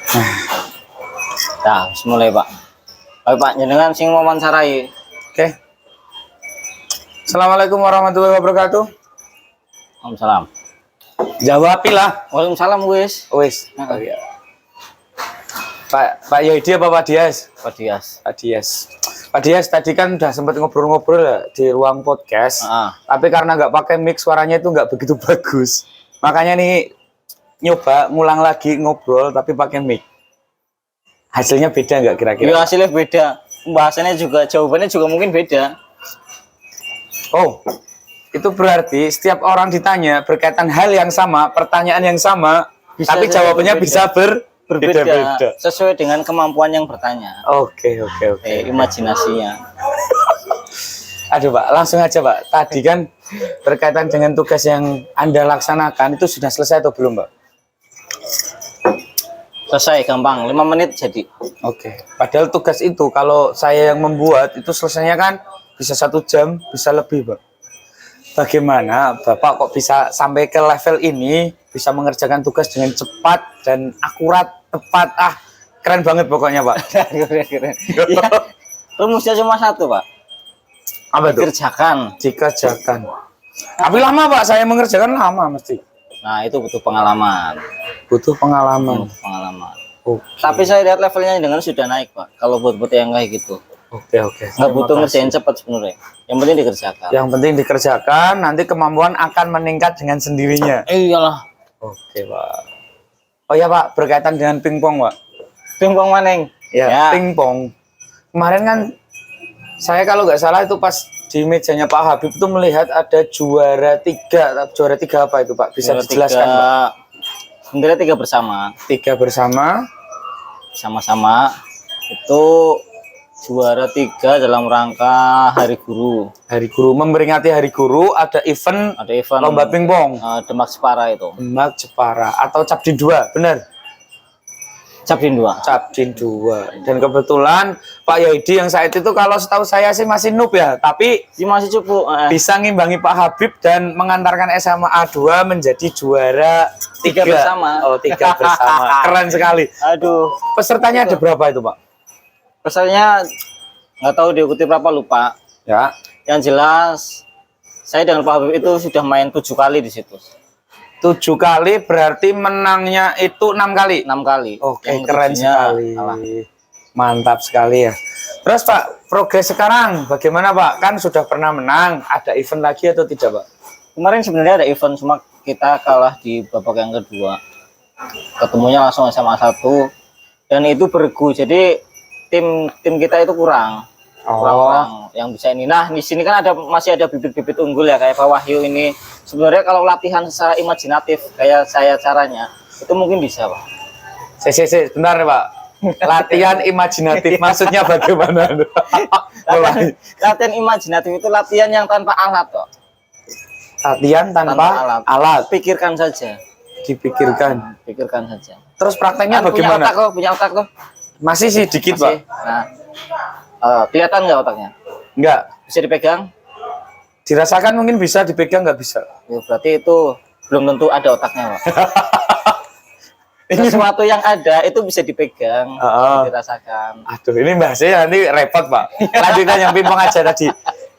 Nah, mulai Pak. Ayo Pak, jenengan sing mau wawancarai. Oke. Assalamualaikum warahmatullahi wabarakatuh. Waalaikumsalam. Jawab lah. Waalaikumsalam wis. Wis. Oh, iya. Pak Yohidi apa Pak Dias? Pak Dias. Pak Dias. Pak Dias tadi kan udah sempat ngobrol-ngobrol ya di ruang podcast. Tapi karena nggak pakai mic suaranya itu nggak begitu bagus. Makanya nih nyoba ngulang lagi ngobrol tapi pakai mic. Hasilnya beda nggak kira-kira? Iya, hasilnya beda. Pembahasannya juga, jawabannya juga mungkin beda. Oh, itu berarti setiap orang ditanya berkaitan hal yang sama, pertanyaan yang sama, tapi jawabannya bisa berbeda. Sesuai dengan kemampuan yang bertanya. Oke. Imajinasinya. Aduh Pak, langsung aja Pak. Tadi kan berkaitan dengan tugas yang Anda laksanakan itu sudah selesai atau belum Pak? Selesai, gampang. 5 menit jadi. Oke. Padahal tugas itu kalau saya yang membuat itu selesainya kan bisa 1 jam, bisa lebih Pak. Bagaimana Bapak kok bisa sampai ke level ini, bisa mengerjakan tugas dengan cepat dan akurat, tepat, keren banget pokoknya Pak. Keren. Ya, rumusnya cuma 1 Pak. Apa itu? Dikerjakan. Tapi lama Pak, saya mengerjakan lama mesti. Nah, itu butuh pengalaman. Pengalaman. Okay. Tapi saya lihat levelnya dengan sudah naik Pak. Kalau buat yang kayak gitu. Oke. Nggak butuh ngerjain cepat sebenarnya. Yang penting dikerjakan. Nanti kemampuan akan meningkat dengan sendirinya. Iyalah. Oke Pak. Oh ya Pak, berkaitan dengan pingpong Pak. Pingpong maneng. Ya. Pingpong. Kemarin kan saya kalau nggak salah itu pas di mejanya Pak Habib itu melihat ada juara 3 apa itu Pak? Bisa dijelaskan Pak? Sebenarnya 3 bersama. 3 bersama. Sama-sama itu juara 3 dalam rangka Hari Guru. Hari Guru, memperingati Hari Guru ada event lomba pingpong. Demak Jepara itu. Demak Jepara atau Capdin 2, benar? Capdin 2. Dan kebetulan Pak Yohidi yang saat itu kalau setahu saya sih masih noob ya, tapi masih cukup bisa ngimbangi Pak Habib dan mengantarkan SMA A2 menjadi juara 3 bersama. 3 bersama. Keren sekali. Aduh. Pesertanya ada berapa itu Pak? Pesertanya nggak tahu diikuti berapa, lupa. Ya. Yang jelas saya dengan Pak Habib itu sudah main 7 kali di situ. 7 kali berarti menangnya itu 6 kali. 6 kali. Oke, keren sekali. Mantap sekali ya. Terus Pak, progres sekarang bagaimana Pak? Kan sudah pernah menang, ada event lagi atau tidak Pak? Kemarin sebenarnya ada event, cuma kita kalah di babak yang kedua. Ketemunya langsung sama 1 dan itu bergu. Jadi tim kita itu kurang yang bisa ini. Nah, di sini kan masih ada bibit-bibit unggul ya, kayak Pak Wahyu ini. Sebenarnya kalau latihan secara imajinatif kayak saya caranya, itu mungkin bisa Pak. Bentar nih Pak. Latihan imajinatif maksudnya bagaimana? Latihan imajinatif itu latihan yang tanpa alat kok. Latihan tanpa alat. Pikirkan saja. Pikirkan saja. Terus prakteknya bagaimana? Punya otak loh. Masih sih dikit Pak. Nah, kelihatan nggak otaknya? Nggak. Bisa dipegang? Dirasakan mungkin bisa, dipegang nggak bisa. Ya, berarti itu belum tentu ada otaknya Pak. Sesuatu yang ada itu bisa dipegang, dirasakan. Aduh, ini bahasanya nanti repot Pak. Lanjutkan yang pingpong aja tadi.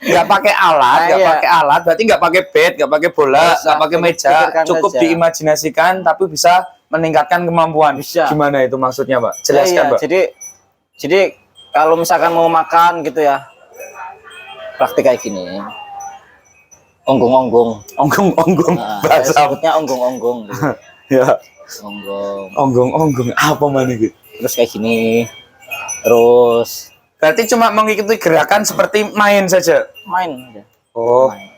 Nggak pakai alat, berarti nggak pakai bat, nggak pakai bola, nggak pakai meja, cukup saja. Diimajinasikan, tapi bisa meningkatkan kemampuan. Bisa. Gimana itu maksudnya Pak? Jelaskan Pak. Jadi kalau misalkan mau makan gitu ya, praktik kayak gini. Onggong-onggong. Nah, bahasa sebutnya onggong-onggong. Gitu. Ya. Onggong. Apa mana gitu? Terus kayak gini. Terus. Berarti cuma mengikuti gerakan seperti main saja. Main aja.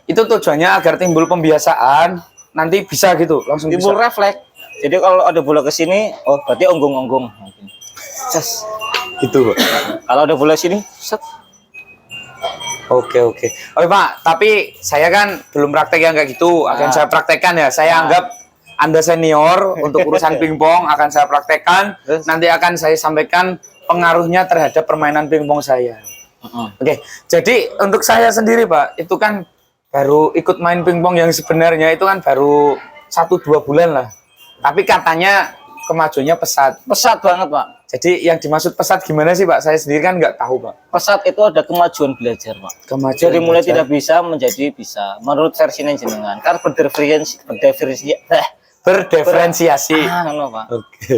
Itu tujuannya agar timbul pembiasaan. Nanti bisa gitu, langsung timbul refleks. Jadi kalau ada bola ke sini, berarti onggong-onggong. Ses. Itu Pak. Kalau ada bola sini, set. Oke Pak, tapi saya kan belum praktek yang kayak gitu. Akan saya praktekkan ya. Saya anggap Anda senior untuk urusan pingpong, akan saya praktekkan. Nanti akan saya sampaikan pengaruhnya terhadap permainan pingpong saya. Oke. Jadi untuk saya sendiri Pak, itu kan baru ikut main pingpong yang sebenarnya itu kan baru 1-2 bulan lah. Tapi katanya kemajuannya pesat. Pesat banget, Pak. Jadi yang dimaksud pesat gimana sih, Pak? Saya sendiri kan nggak tahu, Pak. Pesat itu ada kemajuan belajar, Pak. Kemajuan Dari mulai belajar. tidak bisa menjadi bisa. Menurut versi jenengan. Kan Berdiferensiasi. ngono, Pak. Oke.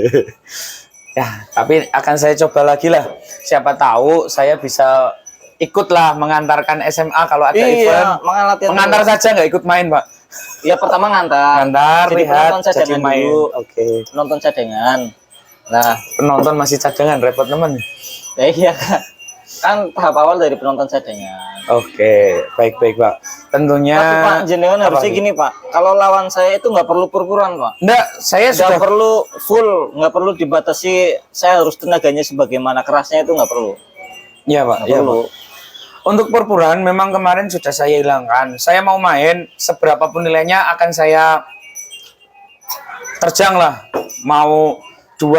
Ya, tapi akan saya coba lagi lah. Siapa tahu saya bisa ikutlah mengantarkan SMA kalau ada event. Mengantar saja nggak ikut main, Pak. Ya pertama ngantar. Ngantar, Jadi lihat, penonton saja jadi main. dulu. Oke. Penonton cadangan. Nah, Penonton masih cadangan, repot teman. ya iya kan tahap awal dari penonton cadangan. Oke, baik-baik, Pak. Tentunya. Tapi Pak, jenengan apa harusnya nih? gini, Pak. Kalau lawan saya itu nggak perlu pur-puran, Pak. Enggak, saya Nggak sudah perlu full, nggak perlu dibatasi. Saya harus tenaganya sebagaimana kerasnya itu nggak perlu. ya, Pak. Nggak Ya, perlu. Pak. Untuk purpuran memang kemarin sudah saya hilangkan. Saya mau main seberapapun nilainya akan saya terjang lah. Mau 2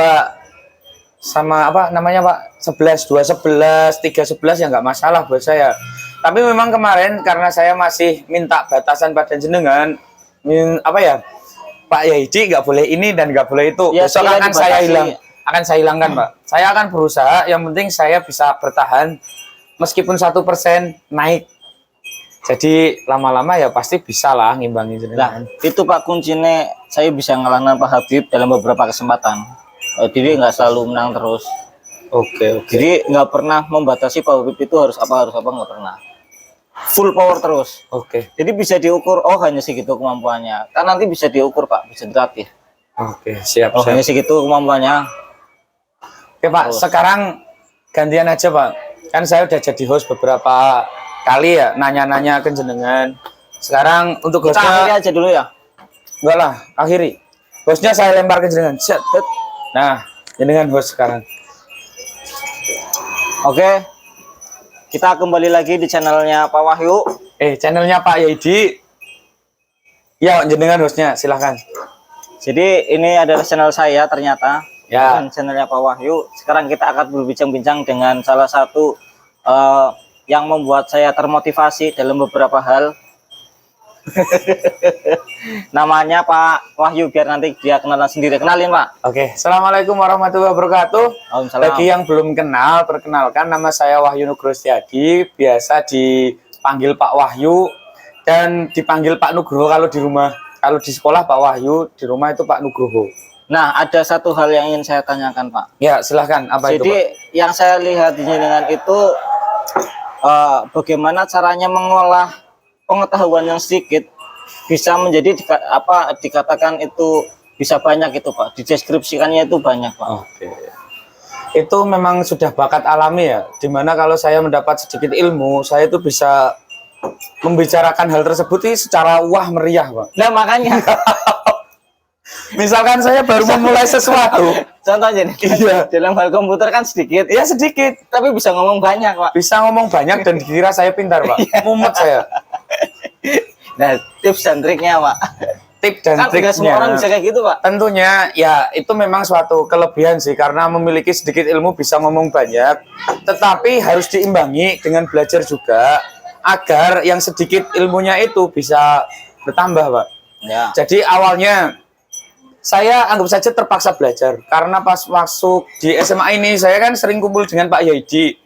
sama apa namanya, Pak? 11, 2, 11, 3, 11 ya nggak masalah buat saya. Tapi memang kemarin karena saya masih minta batasan pada jenengan, apa ya? Pak Yaidi nggak boleh ini dan nggak boleh itu. Ya, Besok tidak akan saya dibatasi. hilang. Akan saya hilangkan, Pak. Saya akan berusaha. Yang penting saya bisa bertahan meskipun 1% naik. Jadi lama-lama ya pasti bisa lah ngimbangin Nah, jenengan. itu Pak kuncinya saya bisa ngalahkan Pak Habib dalam beberapa kesempatan. Jadi nggak selalu menang terus. Oke, oke. Jadi nggak pernah membatasi Pak Habib itu harus apa nggak pernah. Full power terus. Oke. Jadi bisa diukur, oh hanya segitu kemampuannya. Kan nanti bisa diukur Pak, bisa dilatih. Oke, siap, Oh siap. hanya segitu kemampuannya. Oke, Pak, Terus. sekarang gantian aja, Pak. Kan saya udah jadi host beberapa kali ya, nanya-nanya ke jenengan. Sekarang untuk Kita akhiri hostnya, aja dulu ya. enggak lah, akhiri. Hostnya saya lempar ke jenengan. Set, set. Nah, jenengan host sekarang. Oke. Kita kembali lagi di channelnya Pak Wahyu. Channelnya Pak Yaidi. Ya, jenengan hostnya, silahkan. Jadi ini adalah channel saya ternyata. Ya. Bukan channelnya Pak Wahyu. Sekarang kita akan berbincang-bincang dengan salah satu yang membuat saya termotivasi dalam beberapa hal. Namanya Pak Wahyu, biar nanti dia kenalan sendiri. Kenalin, Pak. Oke, Assalamualaikum warahmatullahi wabarakatuh. Waalaikumsalam. Bagi yang belum kenal, perkenalkan nama saya Wahyu Nugroho Setiadi, biasa dipanggil Pak Wahyu dan dipanggil Pak Nugroho kalau di rumah. Kalau di sekolah Pak Wahyu, di rumah itu Pak Nugroho. Nah, ada satu hal yang ingin saya tanyakan, Pak. Ya, silahkan. Apa itu, Jadi Pak? yang saya lihat di jenengan itu bagaimana caranya mengolah pengetahuan yang sedikit bisa menjadi dikatakan itu bisa banyak itu, Pak. Dideskripsikannya itu banyak, Pak. Oke. Itu memang sudah bakat alami ya. Dimana kalau saya mendapat sedikit ilmu, saya itu bisa membicarakan hal tersebut ini secara wah meriah, Pak. Nah, makanya Misalkan saya baru memulai sesuatu, contohnya nih, Iya. dalam hal komputer kan sedikit, ya sedikit, tapi bisa ngomong banyak, Pak. bisa ngomong banyak dan dikira saya pintar, Pak. Mumet saya. Nah, tips dan triknya, Pak. Tip dan Kan tidak semua orang bisa triknya. kayak gitu, Pak. Tentunya ya itu memang suatu kelebihan sih karena memiliki sedikit ilmu bisa ngomong banyak, tetapi harus diimbangi dengan belajar juga agar yang sedikit ilmunya itu bisa bertambah, Pak. Ya. Jadi awalnya saya anggap saja terpaksa belajar karena pas masuk di SMA ini saya kan sering kumpul dengan Pak Yaidi.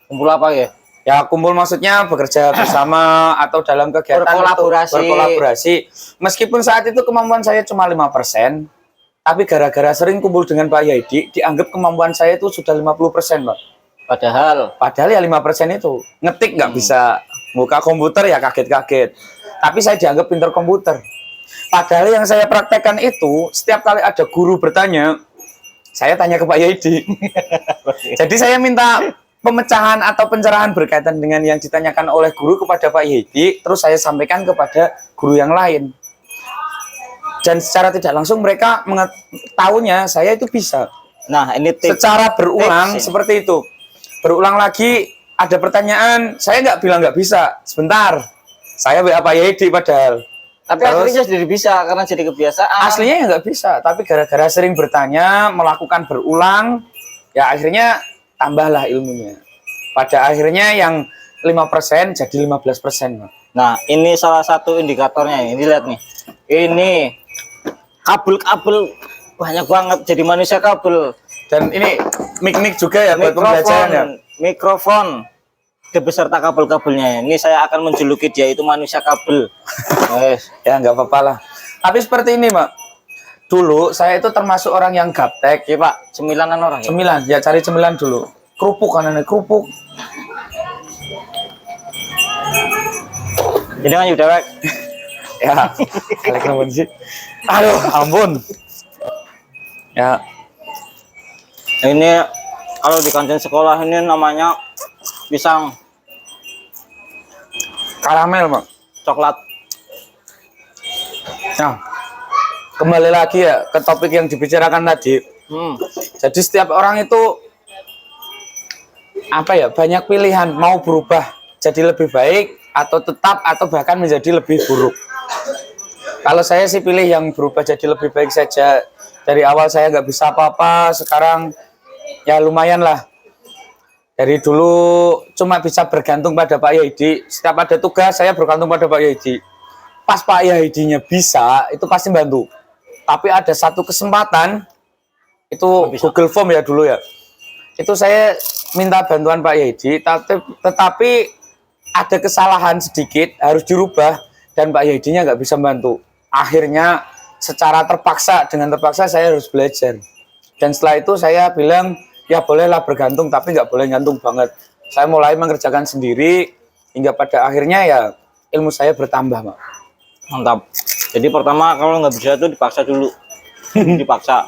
Kumpul apa ya? Ya kumpul maksudnya bekerja bersama atau dalam kegiatan Berkolaborasi. berkolaborasi. Meskipun saat itu kemampuan saya cuma 5%, tapi gara-gara sering kumpul dengan Pak Yaidi, dianggap kemampuan saya itu sudah 50%, Pak. Padahal ya 5% itu. Ngetik nggak bisa, buka komputer ya kaget-kaget. Tapi saya dianggap pintar komputer. Padahal yang saya praktekkan itu, setiap kali ada guru bertanya, saya tanya ke Pak Yaidi. Jadi saya minta pemecahan atau pencerahan berkaitan dengan yang ditanyakan oleh guru kepada Pak Yaidi, terus saya sampaikan kepada guru yang lain. Dan secara tidak langsung mereka mengetahuinya saya itu bisa. Nah, ini tips. Secara berulang Tips, ya. seperti itu. Berulang lagi, ada pertanyaan, saya nggak bilang nggak bisa. Sebentar, saya WA Pak Yaidi padahal. Tapi Terus- akhirnya jadi bisa karena jadi kebiasaan. Aslinya ya nggak bisa, tapi gara-gara sering bertanya, melakukan berulang, ya akhirnya tambahlah ilmunya. Pada akhirnya yang 5% jadi 15%. Pak. Nah, ini salah satu indikatornya. Ini lihat nih. Ini kabel-kabel banyak banget jadi manusia kabel. Dan ini mic juga ya buat pembelajaran ya. Mikrofon beserta kabel-kabelnya. Ini saya akan menjuluki dia itu manusia kabel. Guys, Ya nggak apa-apa lah. Tapi seperti ini, Mak. Dulu saya itu termasuk orang yang gaptek. ya Pak, cemilanan orang ya. Cemilan, ya cari cemilan dulu. Kerupuk kan ini kerupuk. Jadi kan udah Ya, elek namun sih. Aduh, ampun. Ya, ini kalau di kantin sekolah ini namanya pisang karamel, Mak. coklat. Nah, kembali lagi ya ke topik yang dibicarakan tadi. Jadi setiap orang itu apa ya, banyak pilihan mau berubah jadi lebih baik atau tetap atau bahkan menjadi lebih buruk. Kalau saya sih pilih yang berubah jadi lebih baik saja. Dari awal saya nggak bisa apa-apa, sekarang ya lumayan lah. Dari dulu cuma bisa bergantung pada Pak Yahidi. Setiap ada tugas saya bergantung pada Pak Yahidi. Pas Pak Yahidinya bisa, itu pasti bantu. Tapi ada satu kesempatan, itu Google Form ya dulu ya. Itu saya minta bantuan Pak Yahidi, tetapi ada kesalahan sedikit, harus dirubah, dan Pak Yahidinya nggak bisa bantu. Akhirnya secara terpaksa, dengan terpaksa saya harus belajar. Dan setelah itu saya bilang, ya bolehlah bergantung, tapi nggak boleh gantung banget. Saya mulai mengerjakan sendiri, hingga pada akhirnya ya ilmu saya bertambah, Mak. Mantap. Jadi pertama kalau nggak bisa itu dipaksa dulu. Dipaksa,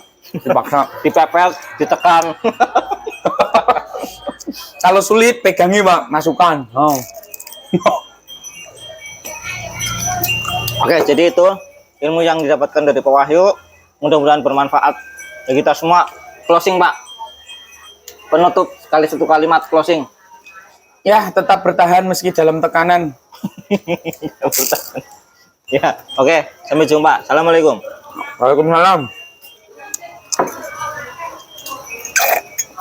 dipepet, ditekan. Kalau sulit pegangi, Pak, masukkan. Oke, jadi itu ilmu yang didapatkan dari Pak Wahyu. Mudah-mudahan bermanfaat bagi kita semua. Closing, Pak. Penutup sekali satu kalimat closing. Ya, tetap bertahan meski dalam tekanan. Ya, oke. Sampai jumpa. Assalamualaikum. Waalaikumsalam.